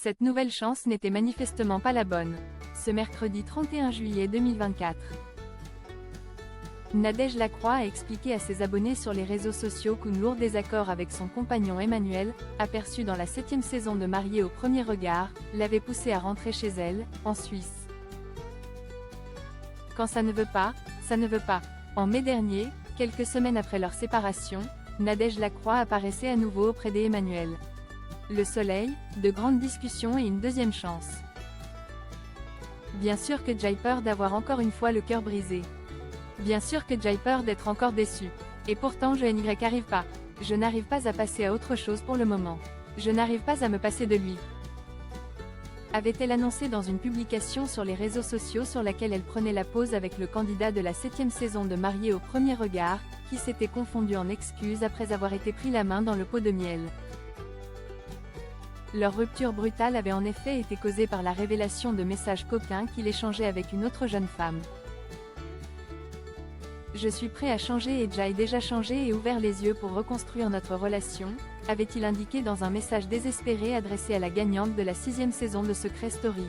Cette nouvelle chance n'était manifestement pas la bonne. Ce mercredi 31 juillet 2024. Nadège Lacroix a expliqué à ses abonnés sur les réseaux sociaux qu'un lourd désaccord avec son compagnon Emmanuel, aperçu dans la 7e saison de Mariés au premier regard, l'avait poussée à rentrer chez elle, en Suisse. Quand ça ne veut pas, ça ne veut pas. En mai dernier, quelques semaines après leur séparation, Nadège Lacroix apparaissait à nouveau auprès d'Emmanuel. Le soleil, de grandes discussions et une deuxième chance. Bien sûr que j'ai peur d'avoir encore une fois le cœur brisé. Bien sûr que j'ai peur d'être encore déçu. Et pourtant je n'y arrive pas. Je n'arrive pas à passer à autre chose pour le moment. Je n'arrive pas à me passer de lui. Avait-elle annoncé dans une publication sur les réseaux sociaux sur laquelle elle prenait la pause avec le candidat de la 7e saison de Mariés au premier regard, qui s'était confondu en excuses après avoir été pris la main dans le pot de miel. Leur rupture brutale avait en effet été causée par la révélation de messages coquins qu'il échangeait avec une autre jeune femme. Je suis prêt à changer et j'ai déjà changé et ouvert les yeux pour reconstruire notre relation, avait-il indiqué dans un message désespéré adressé à la gagnante de la 6e saison de Secret Story.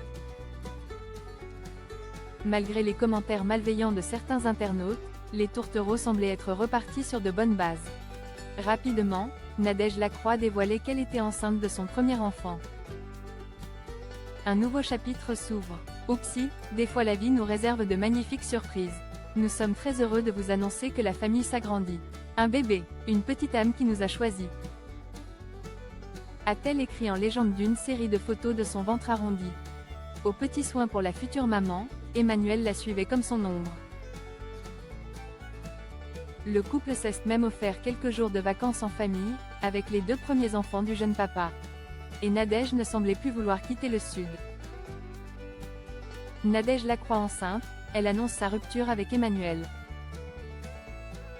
Malgré les commentaires malveillants de certains internautes, les tourtereaux semblaient être repartis sur de bonnes bases. Rapidement, Nadège Lacroix dévoilait qu'elle était enceinte de son premier enfant. Un nouveau chapitre s'ouvre. Oupsie, des fois la vie nous réserve de magnifiques surprises. Nous sommes très heureux de vous annoncer que la famille s'agrandit. Un bébé, une petite âme qui nous a choisis. A-t-elle écrit en légende d'une série de photos de son ventre arrondi. Aux petits soins pour la future maman, Emmanuel la suivait comme son ombre. Le couple s'est même offert quelques jours de vacances en famille, avec les 2 premiers enfants du jeune papa. Et Nadège ne semblait plus vouloir quitter le sud. Nadège Lacroix enceinte, elle annonce sa rupture avec Emmanuel.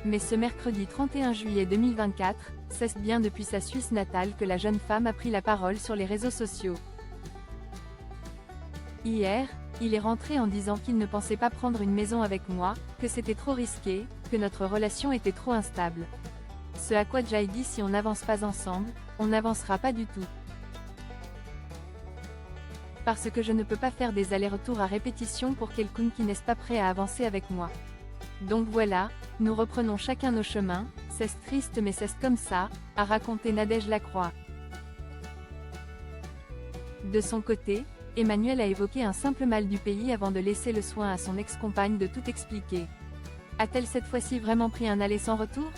Mais ce mercredi 31 juillet 2024, c'est bien depuis sa Suisse natale que la jeune femme a pris la parole sur les réseaux sociaux. Hier, il est rentré en disant qu'il ne pensait pas prendre une maison avec moi, que c'était trop risqué, que notre relation était trop instable. Ce à quoi j'ai dit si on n'avance pas ensemble, on n'avancera pas du tout. Parce que je ne peux pas faire des allers-retours à répétition pour quelqu'un qui n'est pas prêt à avancer avec moi. Donc voilà, nous reprenons chacun nos chemins, c'est triste mais c'est comme ça, a raconté Nadège Lacroix. De son côté, Emmanuel a évoqué un simple mal du pays avant de laisser le soin à son ex-compagne de tout expliquer. A-t-elle cette fois-ci vraiment pris un aller sans retour ?